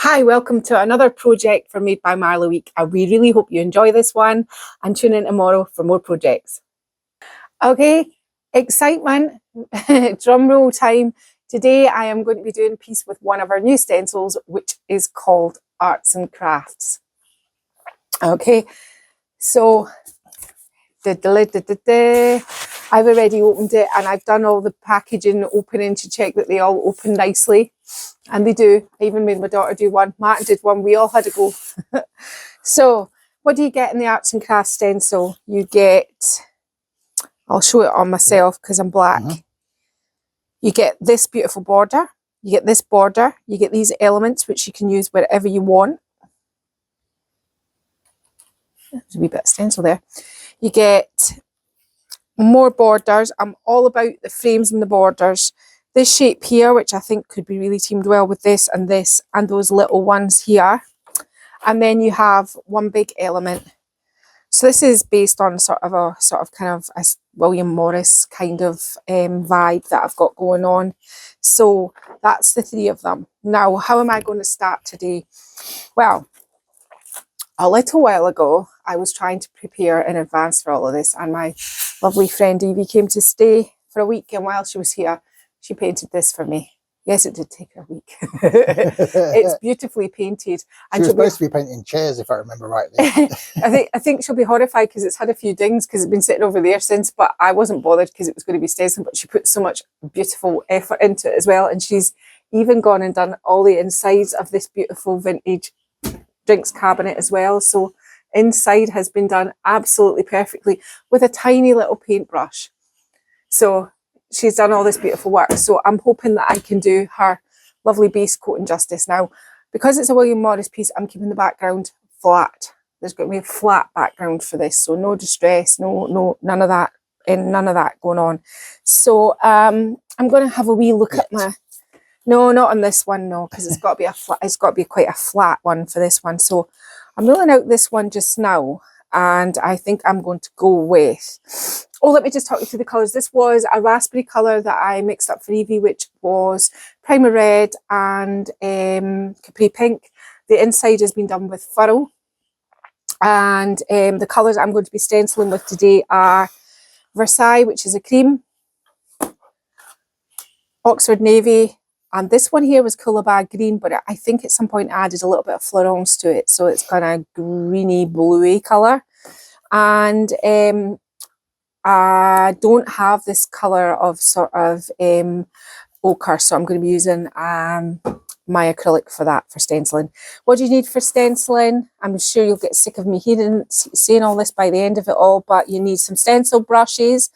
Hi, welcome to another project for Made by Marley Week. We really hope you enjoy this one and tune in tomorrow for more projects. Okay, excitement, drum roll time. Today I am going to be doing a piece with one of our new stencils, which is called Arts and Crafts. Okay, so I've already opened it and I've done all the packaging opening to check that they all open nicely. And they do. I even made my daughter do one. Martin did one. We all had to go. So what do you get in the Arts and Crafts stencil? You get, I'll show it on myself because I'm black. You get this beautiful border. You get this border. You get these elements, which you can use wherever you want. There's a wee bit of stencil there. You get more borders. I'm all about the frames and the borders. This shape here, which I think could be really teamed well with this and those little ones here. And then you have one big element. So this is based on sort of a William Morris kind of vibe that I've got going on. So that's the three of them. Now, how am I going to start today? Well, a little while ago, I was trying to prepare in advance for all of this, and my lovely friend Evie came to stay for a week, and while she was here, she painted this for me. Yes, it did take her a week. It's beautifully painted. And she was supposed to be painting chairs, if I remember rightly. I think she'll be horrified because it's had a few dings because it's been sitting over there since, but I wasn't bothered because it was going to be stenciled, but she put so much beautiful effort into it as well. And she's even gone and done all the insides of this beautiful vintage drinks cabinet as well. So inside has been done absolutely perfectly with a tiny little paintbrush. So she's done all this beautiful work. So I'm hoping that I can do her lovely base coating justice. Now, because it's a William Morris piece, I'm keeping the background flat. There's going to be a flat background for this. So no distress, none of that going on. So I'm going to have a wee look at my, no, not on this one, no, because it's got to be quite a flat one for this one. So I'm rolling out this one just now, and I think I'm going to go with, let me just talk you through the colours. This was a raspberry colour that I mixed up for Evie, which was Primer Red and Capri Pink. The inside has been done with Furrow. And the colours I'm going to be stenciling with today are Versailles, which is a cream, Oxford Navy, and this one here was Coolabah Green, but I think at some point I added a little bit of Florence to it, so it's kind of greeny, bluey colour. And I don't have this colour of sort of ochre, so I'm going to be using my acrylic for that, for stenciling. What do you need for stenciling? I'm sure you'll get sick of me saying all this by the end of it all, but you need some stencil brushes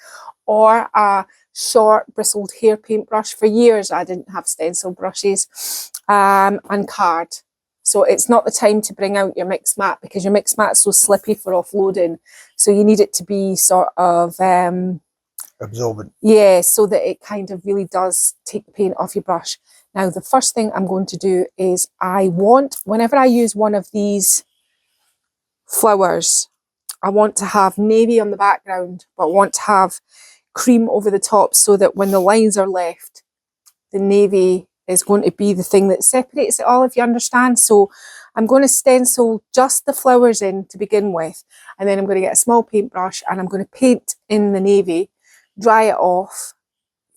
or a short bristled hair paintbrush. For years I didn't have stencil brushes, and card. So it's not the time to bring out your mix mat because your mix mat's so slippy for offloading. So you need it to be sort of absorbent. Yeah, so that it kind of really does take the paint off your brush. Now, the first thing I'm going to do is whenever I use one of these flowers, I want to have navy on the background, but I want to have cream over the top so that when the lines are left, the navy is going to be the thing that separates it all, if you understand. So I'm going to stencil just the flowers in to begin with, and then I'm going to get a small paintbrush and I'm going to paint in the navy, dry it off,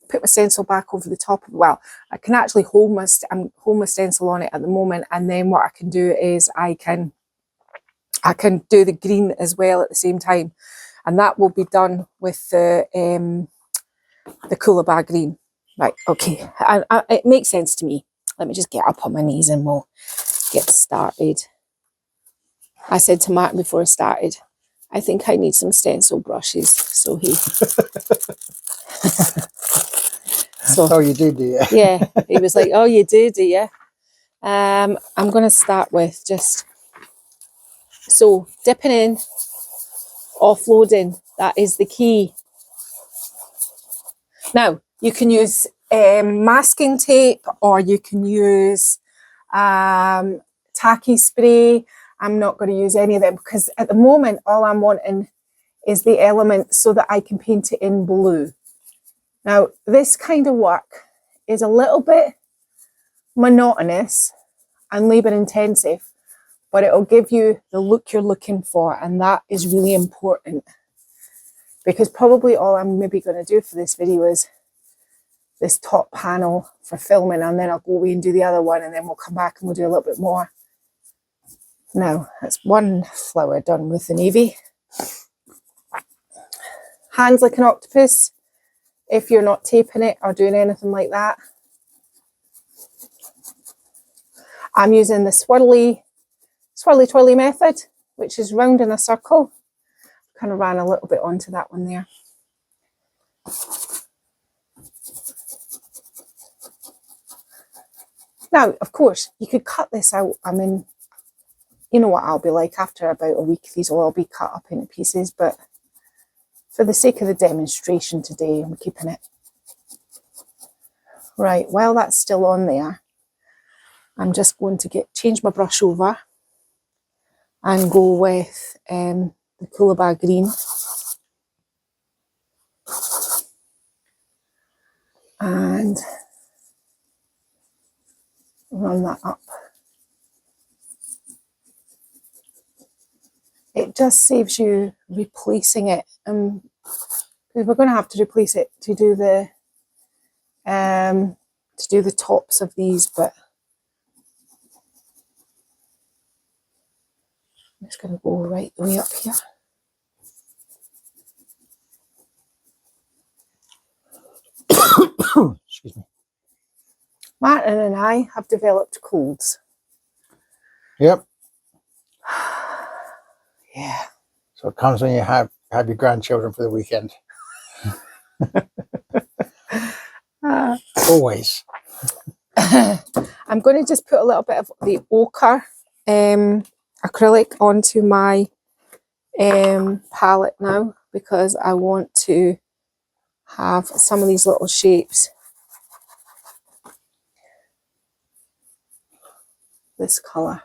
put my stencil back over the top of it. Well, I can actually hold my stencil on it at the moment, and then what I can do is I can do the green as well at the same time, and that will be done with the Coolabah Green. Right, okay, it makes sense to me. Let me just get up on my knees and we'll get started. I said to Martin before I started, I think I need some stencil brushes. So he... Oh, you do you? Yeah, he was like, oh, you do you? I'm going to start with just... So, dipping in, offloading, that is the key. Now, you can use masking tape, or you can use tacky spray. I'm not going to use any of them because at the moment, all I'm wanting is the element so that I can paint it in blue. Now, this kind of work is a little bit monotonous and labour intensive, but it'll give you the look you're looking for, and that is really important, because probably all I'm maybe going to do for this video is this top panel for filming, and then I'll go away and do the other one, and then we'll come back and we'll do a little bit more. Now, that's one flower done with the navy. Hands like an octopus, if you're not taping it or doing anything like that. I'm using the swirly twirly method, which is round in a circle. Kind of ran a little bit onto that one there. Now, of course, you could cut this out. I mean, you know what I'll be like after about a week. These will all be cut up into pieces, but for the sake of the demonstration today, I'm keeping it. Right, while that's still on there, I'm just going to change my brush over and go with the Coolabah green. And run that up. It just saves you replacing it, because we're going to have to replace it to do the tops of these, but I'm just going to go right the way up here. Excuse me. Martin and I have developed colds. Yep. Yeah. So it comes when you have your grandchildren for the weekend. Always. I'm going to just put a little bit of the ochre acrylic onto my palette now, because I want to have some of these little shapes. This colour.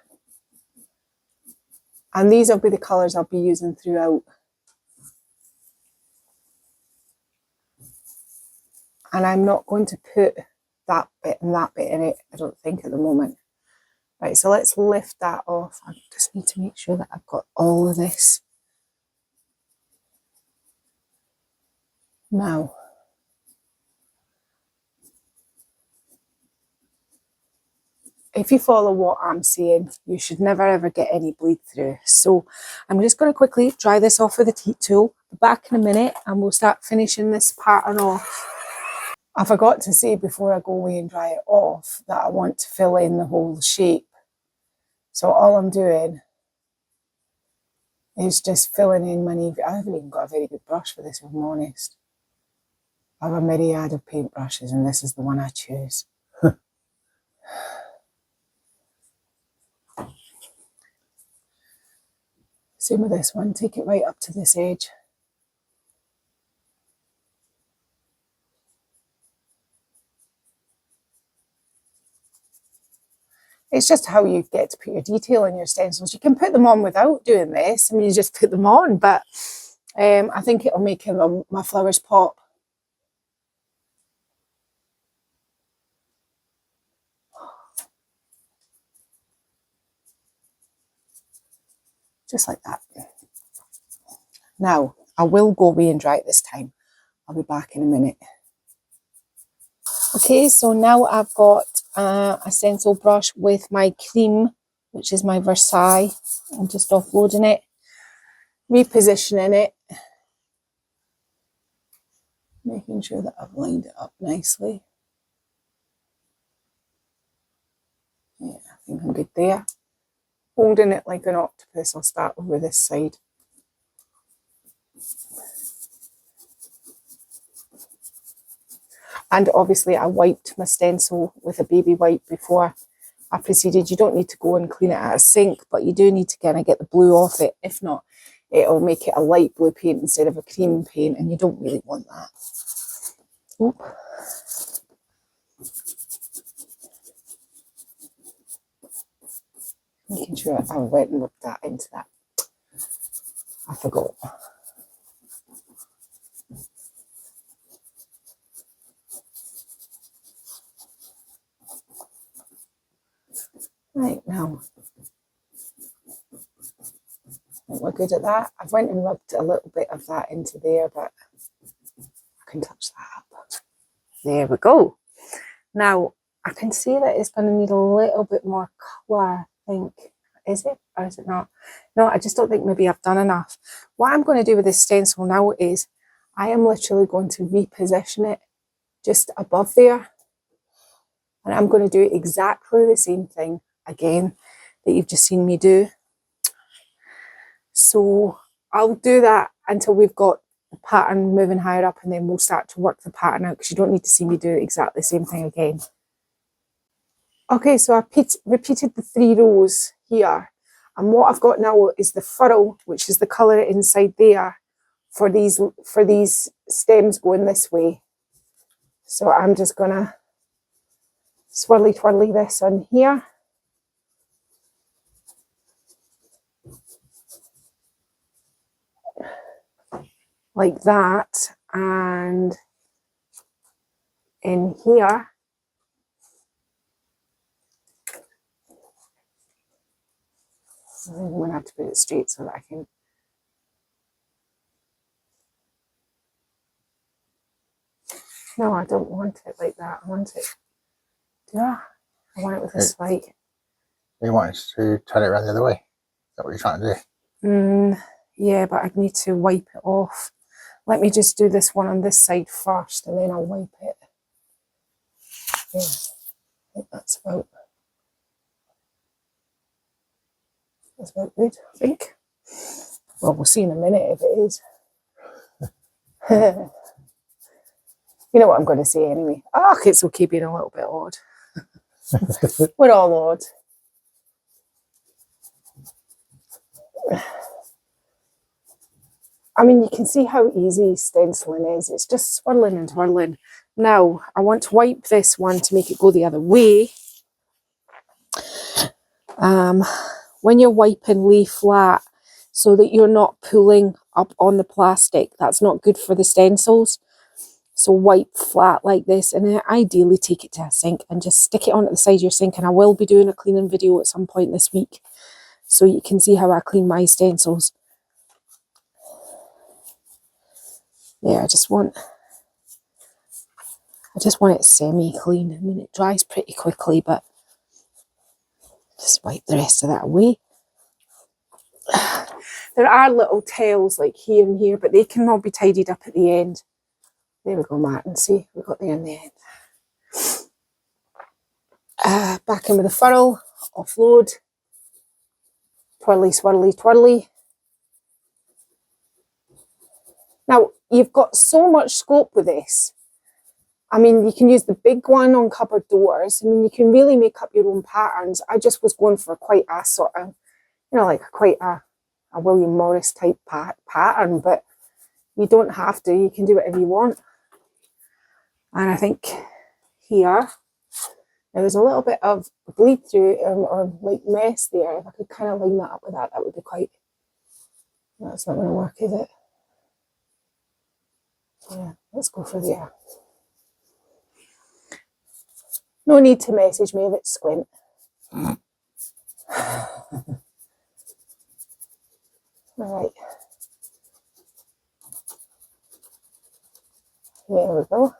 And these will be the colours I'll be using throughout. And I'm not going to put that bit and that bit in it, I don't think, at the moment. Right, so let's lift that off. I just need to make sure that I've got all of this. Now, if you follow what I'm saying, you should never ever get any bleed through. So I'm just going to quickly dry this off with a heat tool. Be back in a minute and we'll start finishing this pattern off. I forgot to say before I go away and dry it off that I want to fill in the whole shape. So all I'm doing is just filling in my navy. I haven't even got a very good brush for this, if I'm honest. I have a myriad of paintbrushes and this is the one I choose. Same with this one, take it right up to this edge. It's just how you get to put your detail in your stencils. You can put them on without doing this. I mean, you just put them on, but I think it'll make my flowers pop. Just like that. Now, I will go away and dry it this time. I'll be back in a minute. Okay, so now I've got a stencil brush with my cream, which is my Versailles. I'm just offloading it, repositioning it, making sure that I've lined it up nicely. Yeah, I think I'm good there. Holding it like an octopus, I'll start over this side. And obviously I wiped my stencil with a baby wipe before I proceeded. You don't need to go and clean it at a sink, but you do need to kind of get the blue off it. If not, it'll make it a light blue paint instead of a cream paint, and you don't really want that. Oop. Making sure I went and rubbed that into that. I forgot. Right, now, I think we're good at that. I've went and rubbed a little bit of that into there, but I can touch that up. There we go. Now, I can see that it's going to need a little bit more colour, I think. Is it? Or is it not? No, I just don't think maybe I've done enough. What I'm going to do with this stencil now is I am literally going to reposition it just above there. And I'm going to do exactly the same thing again that you've just seen me do. So I'll do that until we've got the pattern moving higher up, and then we'll start to work the pattern out, because you don't need to see me do exactly the same thing again. Okay, so I repeated the 3 rows here, and what I've got now is the furrow, which is the colour inside there for these stems going this way. So I'm just gonna swirly twirly this on here. Like that, and in here I'm going to have to put it straight so that I can. No, I don't want it like that. I want it. Do I? I want it with a slight. You want us to turn it around the other way? Is that what you're trying to do? Yeah, but I need to wipe it off. Let me just do this one on this side first, and then I'll wipe it. Yeah, I think that's about good, I think. Well, we'll see in a minute if it is. You know what I'm going to say anyway. Oh, it's okay being a little bit odd. We're all odd. I mean, you can see how easy stenciling is. It's just swirling and twirling. Now, I want to wipe this one to make it go the other way. When you're wiping, lay flat so that you're not pulling up on the plastic. That's not good for the stencils. So wipe flat like this, and then ideally take it to a sink and just stick it onto the side of your sink. And I will be doing a cleaning video at some point this week, so you can see how I clean my stencils. Yeah, I just want it semi-clean. I mean, it dries pretty quickly, but just wipe the rest of that away. There are little tails like here and here, but they can all be tidied up at the end. There we go, Martin. See, we got there in the end. Back in with the furrow, offload, twirly, swirly, twirly. Now, you've got so much scope with this. I mean, you can use the big one on cupboard doors. I mean, you can really make up your own patterns. I just was going for quite a sort of, you know, like quite a William Morris type pattern, but you don't have to. You can do whatever you want. And I think here, there's a little bit of bleed through or like mess there. If I could kind of line that up with that, that would be quite, that's not going to work, is it? Yeah, let's go for there. No need to message me if it's squint. Alright. There we go.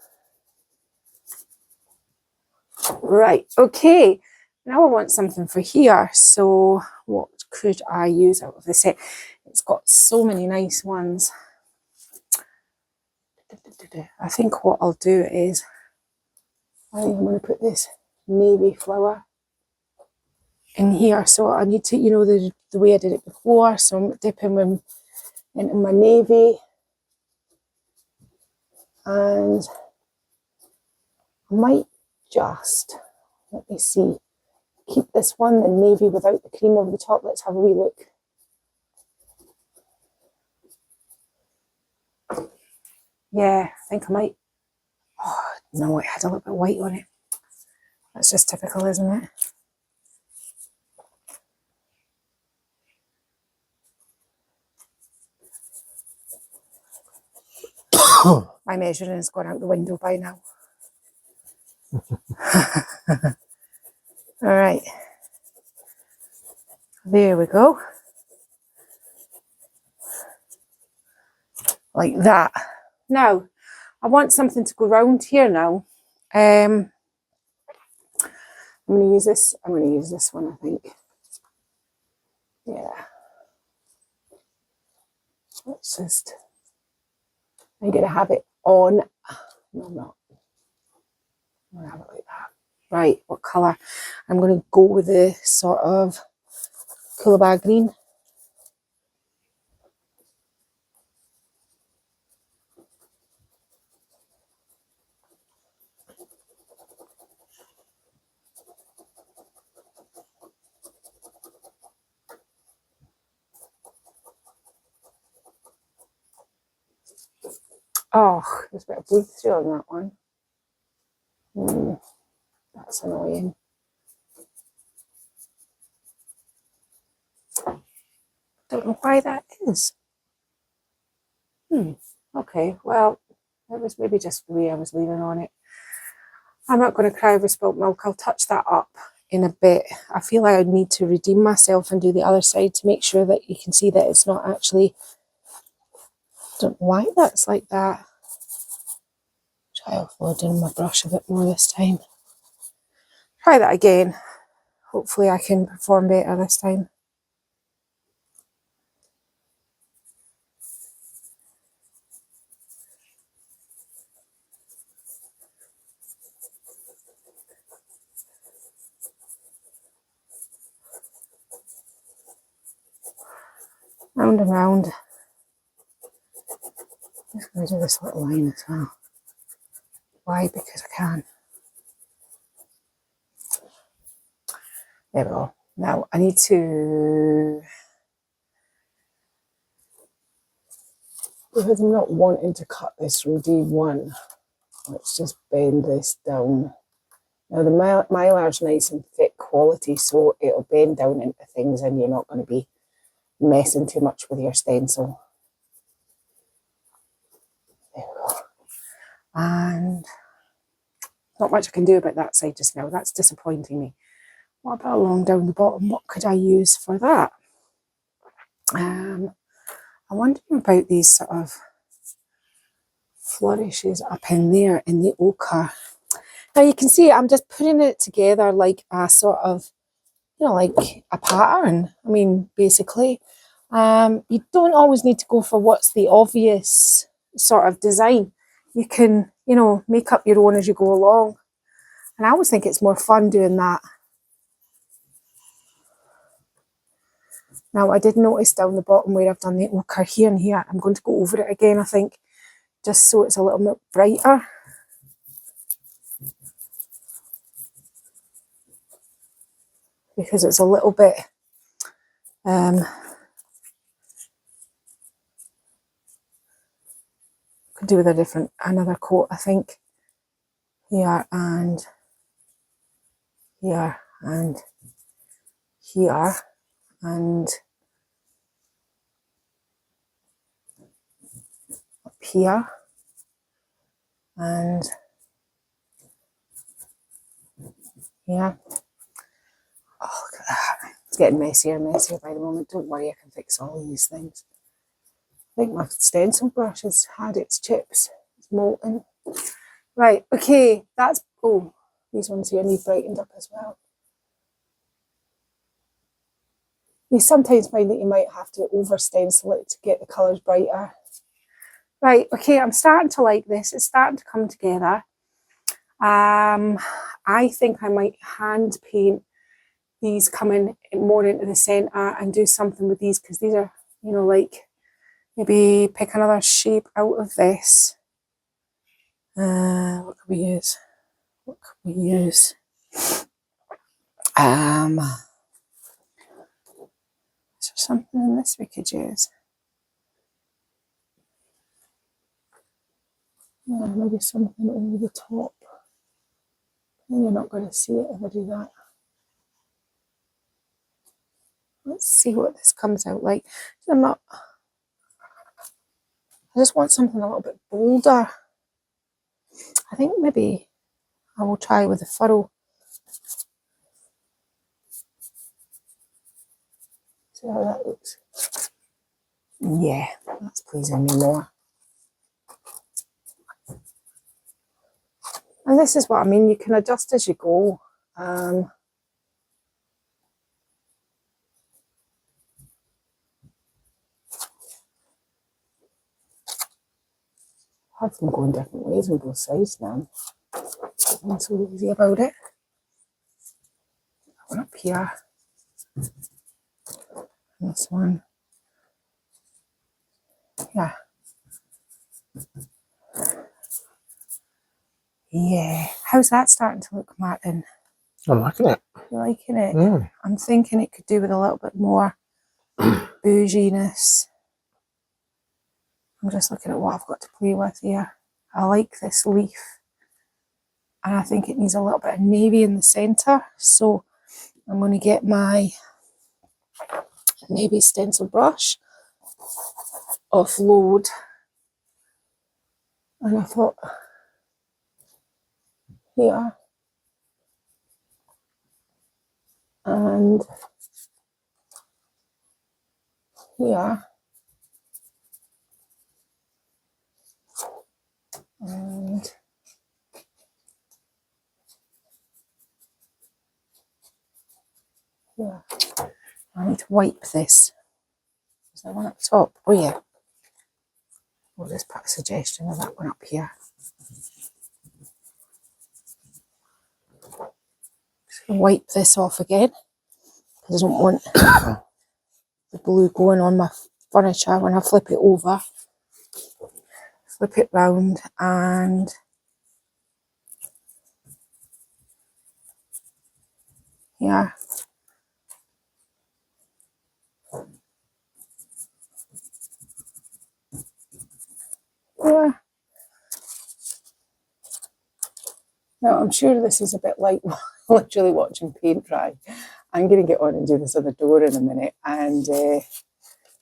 Right, okay. Now I want something for here. So what could I use out of the set? It's got so many nice ones. I think what I'll do is I'm going to put this navy flower in here. So I need to, you know, the way I did it before. So I'm dipping into my navy. And I might just, let me see, keep this one, the navy without the cream over the top. Let's have a wee look. Yeah, I think I might. Oh, no, it had a little bit of white on it. That's just typical, isn't it? My measuring has gone out the window by now. All right. There we go. Like that. Now, I want something to go round here now. I'm going to use this. I'm going to use this one, I think. Yeah. Let's just... I'm going to have it on. No, I'm not. I'm going to have it like that. Right, what colour? I'm going to go with the sort of Coolabah green. Oh, there's a bit of bleed through on that one. That's annoying. Don't know why that is. Okay, well, that was maybe just the way I was leaning on it. I'm not going to cry over spilt milk. I'll touch that up in a bit. I feel like I need to redeem myself and do the other side to make sure that you can see that it's not actually... Don't know why that's like that. Try offloading my brush a bit more this time. Try that again. Hopefully I can perform better this time. Round and round. I'm just going to do this little line as well. Why? Because I can. There we go. Now I need to... Because I'm not wanting to cut this from day one, let's just bend this down. Now the mylar's nice and thick quality, so it'll bend down into things and you're not going to be messing too much with your stencil. There we go. And not much I can do about that side just now. That's disappointing me. What about along down the bottom? What could I use for that? I'm wondering about these sort of flourishes up in there in the ochre. Now you can see I'm just putting it together like a sort of, you know, like a pattern. I mean, basically, you don't always need to go for what's the obvious sort of design. You can, you know, make up your own as you go along. And I always think it's more fun doing that. Now, I did notice down the bottom where I've done the ochre here and here. I'm going to go over it again, I think, just so it's a little bit brighter. Because it's a little bit could do with another coat, I think. Here and here and here and up here and here. Oh, look at that. It's getting messier and messier by the moment. Don't worry, I can fix all these things. I think my stencil brush has had its chips. It's molten. Right, okay, that's... Oh, these ones here need brightened up as well. You sometimes find that you might have to over stencil it to get the colours brighter. Right, okay, I'm starting to like this. It's starting to come together. I think I might hand paint these coming more into the centre and do something with these, because these are, you know, like, maybe pick another shape out of this. What could we use? What could we use? Is there something in this we could use? Yeah, maybe something over the top. And you're not going to see it if I do that. Let's see what this comes out like. I just want something a little bit bolder. I think maybe I will try with a furrow. See how that looks? Yeah, that's pleasing me more. And this is what I mean, you can adjust as you go. Have them going different ways on both sides now. I'm so easy about it. One up here. And this one. Yeah. Yeah. How's that starting to look, Martin? I'm liking it. You liking it? Mm. I'm thinking it could do with a little bit more bouginess. I'm just looking at what I've got to play with here. I like this leaf. And I think it needs a little bit of navy in the centre. So I'm going to get my navy stencil brush, offload. And I thought, here. And here. And here. I need to wipe this. Is there one up top? Oh yeah. We'll just put a suggestion of that one up here. Just gonna wipe this off again because I don't want the blue going on my furniture when I flip it over. Flip it round and yeah. Yeah. Now I'm sure this is a bit like literally watching paint dry. I'm going to get on and do this other door in a minute, and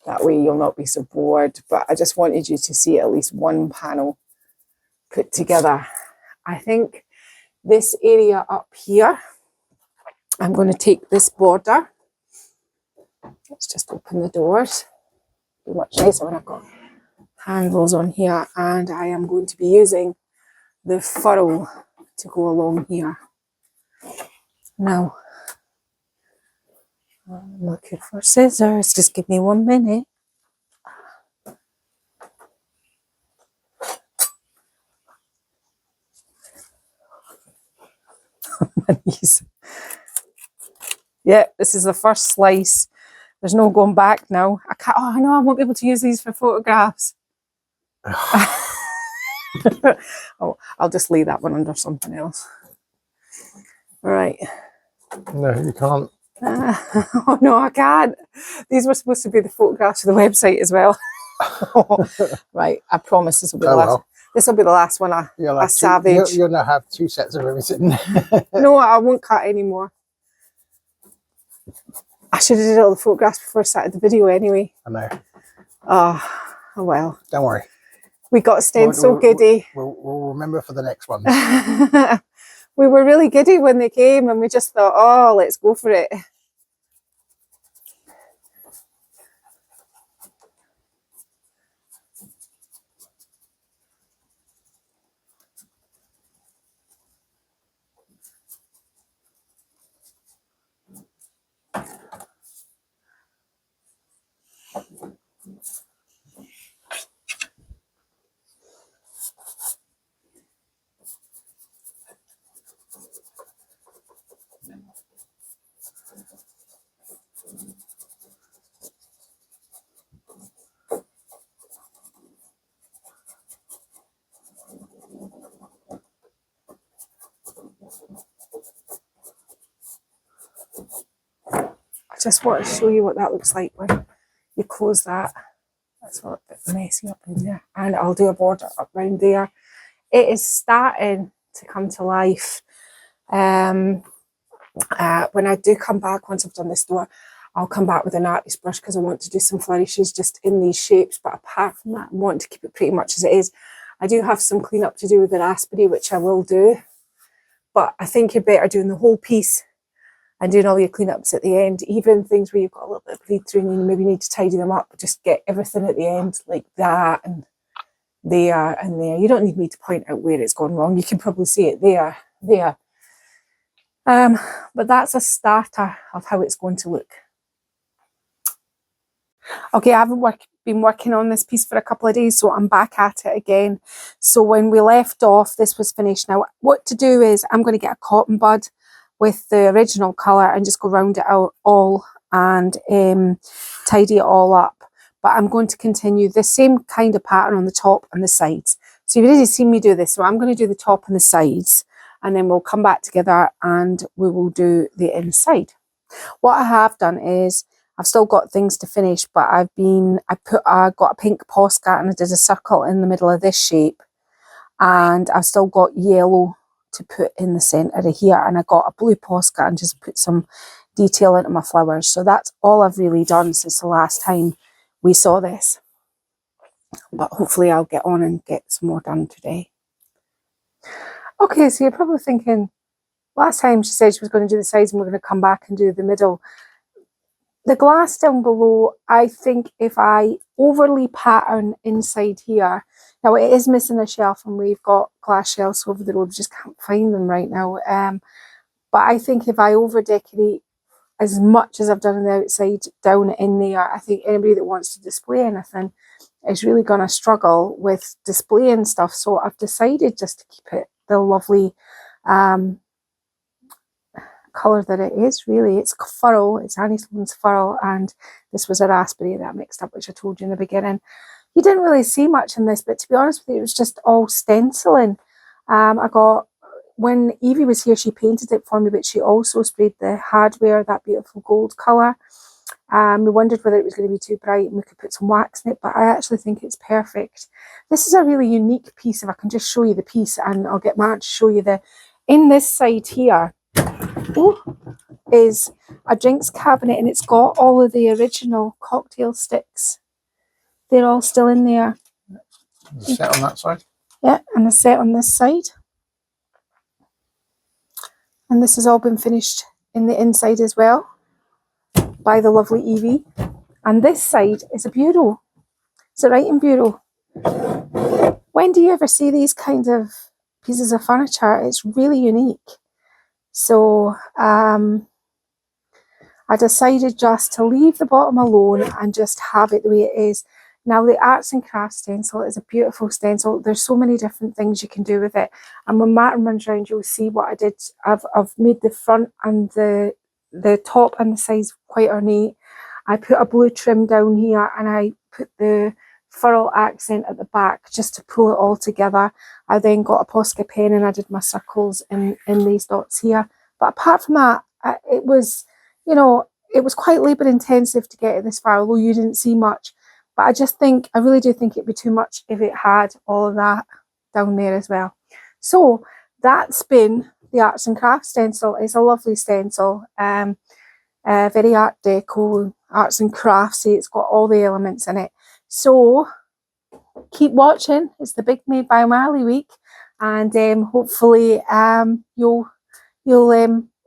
that way you'll not be so bored. But I just wanted you to see at least one panel put together. I think this area up here, I'm going to take this border. Let's just open the doors. Be much nicer when I've got handles on here, and I am going to be using the furrow to go along here. Now, I'm looking for scissors. Just give me 1 minute. My knees. Yeah, this is the first slice. There's no going back now. I can't. Oh, I know I won't be able to use these for photographs. Oh, I'll just lay that one under something else. All right. No, you can't. Oh no, I can't. These were supposed to be the photographs for the website as well. Right, I promise this will be the last. Well. This will be the last one. I savage. You'll now have 2 sets of everything. No, I won't cut anymore. I should have did all the photographs before I started the video anyway. I know. Oh well. Don't worry. We got Stencil giddy. We'll remember for the next one. We were really giddy when they came, and we just thought, oh, let's go for it. I just want to show you what that looks like when you close that. That's a little bit messy up in there. And I'll do a border up round there. It is starting to come to life. When I do come back, once I've done this door, I'll come back with an artist brush because I want to do some flourishes just in these shapes. But apart from that, I want to keep it pretty much as it is. I do have some cleanup to do with the raspberry, which I will do. But I think you're better doing the whole piece and doing all your cleanups at the end, even things where you've got a little bit of bleed through and you maybe need to tidy them up, just get everything at the end like that and there and there. You don't need me to point out where it's gone wrong. You can probably see it there. But that's a starter of how it's going to look. Okay, I haven't been working on this piece for a couple of days, so I'm back at it again. So when we left off, this was finished. Now, what to do is I'm going to get a cotton bud with the original colour and just go round it out all and tidy it all up. But I'm going to continue the same kind of pattern on the top and the sides. So you've already seen me do this, so I'm going to do the top and the sides, and then we'll come back together and we will do the inside. What I have done is I've still got things to finish, but I got a pink Posca and I did a circle in the middle of this shape, and I've still got yellow to put in the centre of here, and I got a blue Posca and just put some detail into my flowers. So that's all I've really done since the last time we saw this, but hopefully I'll get on and get some more done today. Okay, so you're probably thinking, last time she said she was going to do the sides and we're going to come back and do the middle. The glass down below, I think if I overly pattern inside here, now it is missing a shelf and we've got glass shelves over the road, we just can't find them right now. But I think if I over decorate as much as I've done on the outside down in there, I think anybody that wants to display anything is really going to struggle with displaying stuff. So I've decided just to keep it the lovely colour that it is. Really, it's furl, it's Annie Sloan's furl, and this was a raspberry that I mixed up, which I told you in the beginning. You didn't really see much in this, but to be honest with you, it was just all stenciling. When Evie was here, she painted it for me, but she also sprayed the hardware, that beautiful gold colour. We wondered whether it was going to be too bright and we could put some wax in it, but I actually think it's perfect. This is a really unique piece. If I can just show you the piece, and I'll get Mark to show you in this side here is a drinks cabinet, and it's got all of the original cocktail sticks. They're all still in there. The set on that side? Yeah, and a set on this side. And this has all been finished in the inside as well by the lovely Evie. And this side is a bureau. It's a writing bureau. When do you ever see these kind of pieces of furniture? It's really unique. So I decided just to leave the bottom alone and just have it the way it is. Now, the Arts and Crafts stencil is a beautiful stencil. There's so many different things you can do with it. And when Martin runs around, you'll see what I did. I've made the front and the top and the sides quite ornate. I put a blue trim down here, and I put the furl accent at the back just to pull it all together. I then got a Posca pen and I did my circles in these dots here. But apart from that, it was, it was quite labour intensive to get it this far, although you didn't see much. But I really do think it'd be too much if it had all of that down there as well. So that's been the Arts and Crafts stencil. It's a lovely stencil, very Art Deco, Arts and Craftsy. It's got all the elements in it. So keep watching. It's the Big Made by Marley week, and hopefully you'll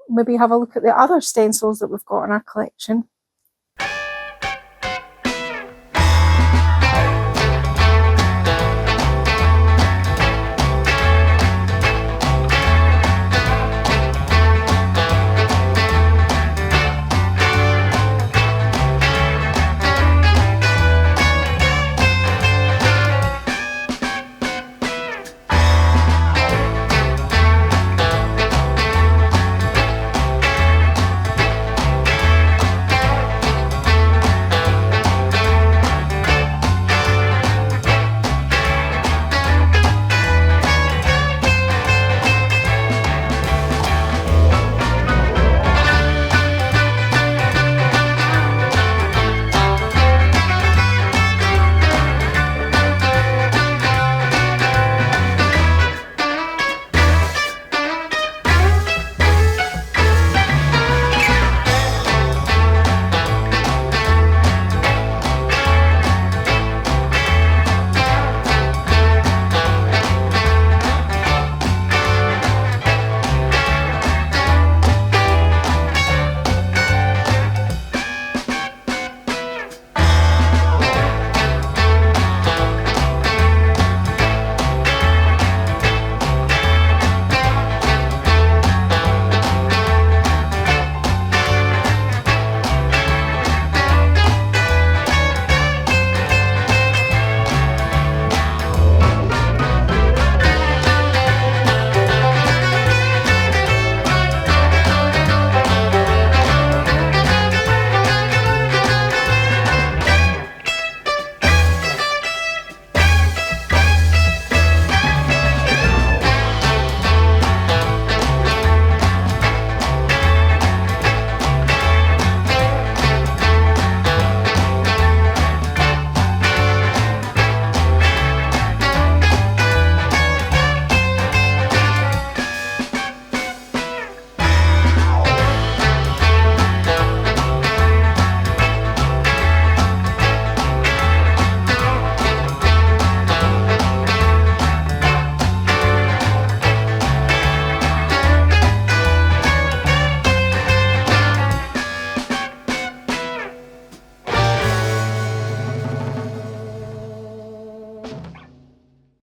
maybe have a look at the other stencils that we've got in our collection.